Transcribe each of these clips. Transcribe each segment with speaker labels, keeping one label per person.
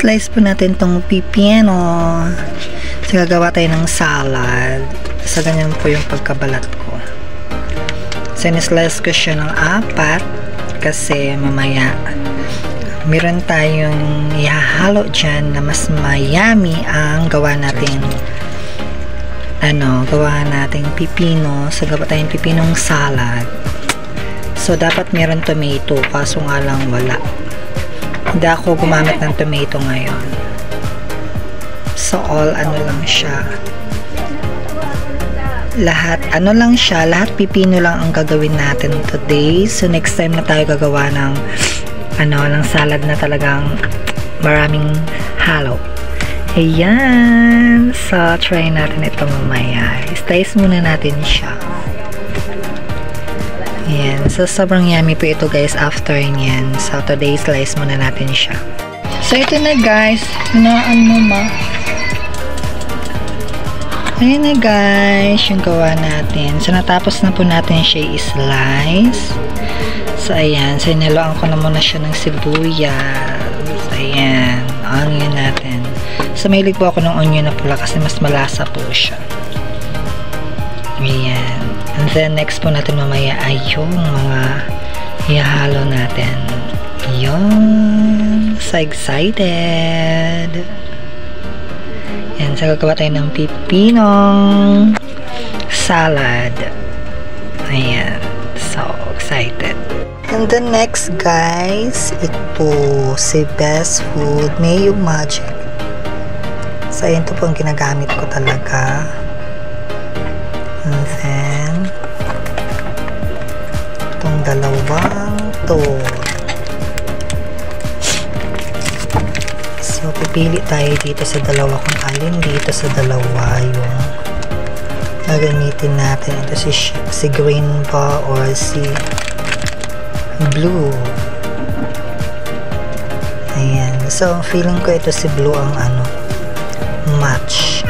Speaker 1: Sinislice po natin tong pipino. So, gagawa tayo ng salad. So, ganyan po yung pagkabalat ko. Sinislice ko siya ng 4 kasi mamaya meron tayong ihahalo dyan na mas mayami ang gawa natin pipino. So, gawa tayong pipinong salad. So, dapat meron tomato kaso nga lang wala. Hindi ako gumamit ng tomato ngayon. So, all lang siya. Lahat pipino lang ang gagawin natin today. So, next time na tayo gagawa ng salad na talagang maraming halo. Ayan. So, try natin ito mamaya. Slice muna natin siya. Ayan. So, sobrang yummy po ito guys after niyan. So, today, slice muna natin siya. So, ito na guys. Hinaan mo ma. Ayan na guys, yung gawa natin. So, natapos na po natin siya i-slice. So, ayan. So, niluan ko na muna siya ng sibuyas. Ayan. Onion natin. So, mahilig po ako ng onion na pula kasi mas malasa po siya. Ayan. And then, next po natin mamaya ay yung mga ihahalo natin. Ayan. So excited. Ayan. So, gagawa tayo ng pipinong salad. Ayan. So excited. And then next guys, ito si Best Food Mayo Magic. So ayan, ito po ang ginagamit ko talaga. And then itong dalawang to. So pipili tayo dito sa dalawa kung alin dito sa dalawa yung gagamitin natin. Ito si green ba or si blue. Ayan. So, feeling ko ito si blue ang match.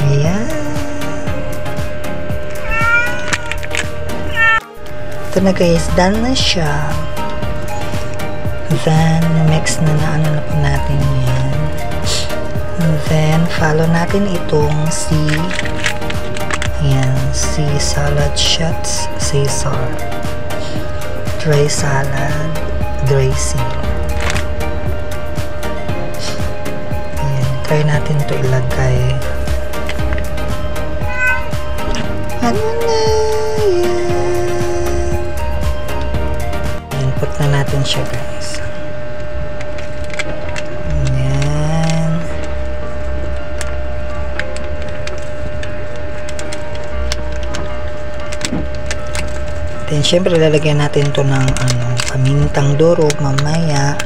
Speaker 1: Ayan. Ito na guys. Done na siya. Then, mix na na po natin yan. And then, follow natin itong si salad shots Caesar. Dry salad dressing. Ayan, try natin to ilagay. Ano na yan? Input na natin siya guys. Ayan. Then syempre lalagyan natin to ng pamintang durog mamaya.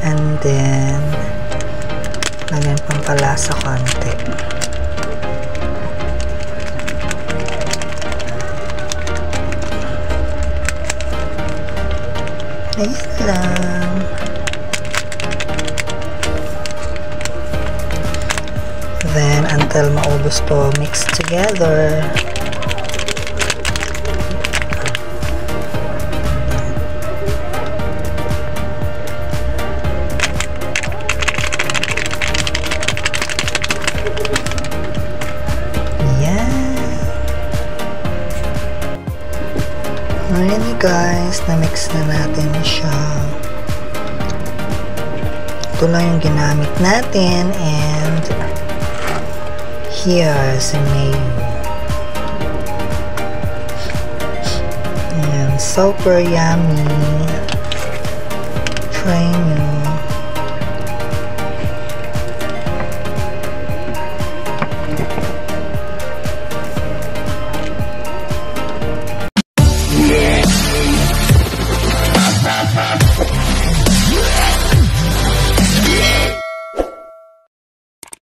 Speaker 1: And then lagyan pampalasa konti. Ayan lang. Then until maubos to, mix together. Ayan guys, na-mix na natin siya. Ito lang yung ginamit natin and here si mayo. Ayan, super yummy. Try nyo.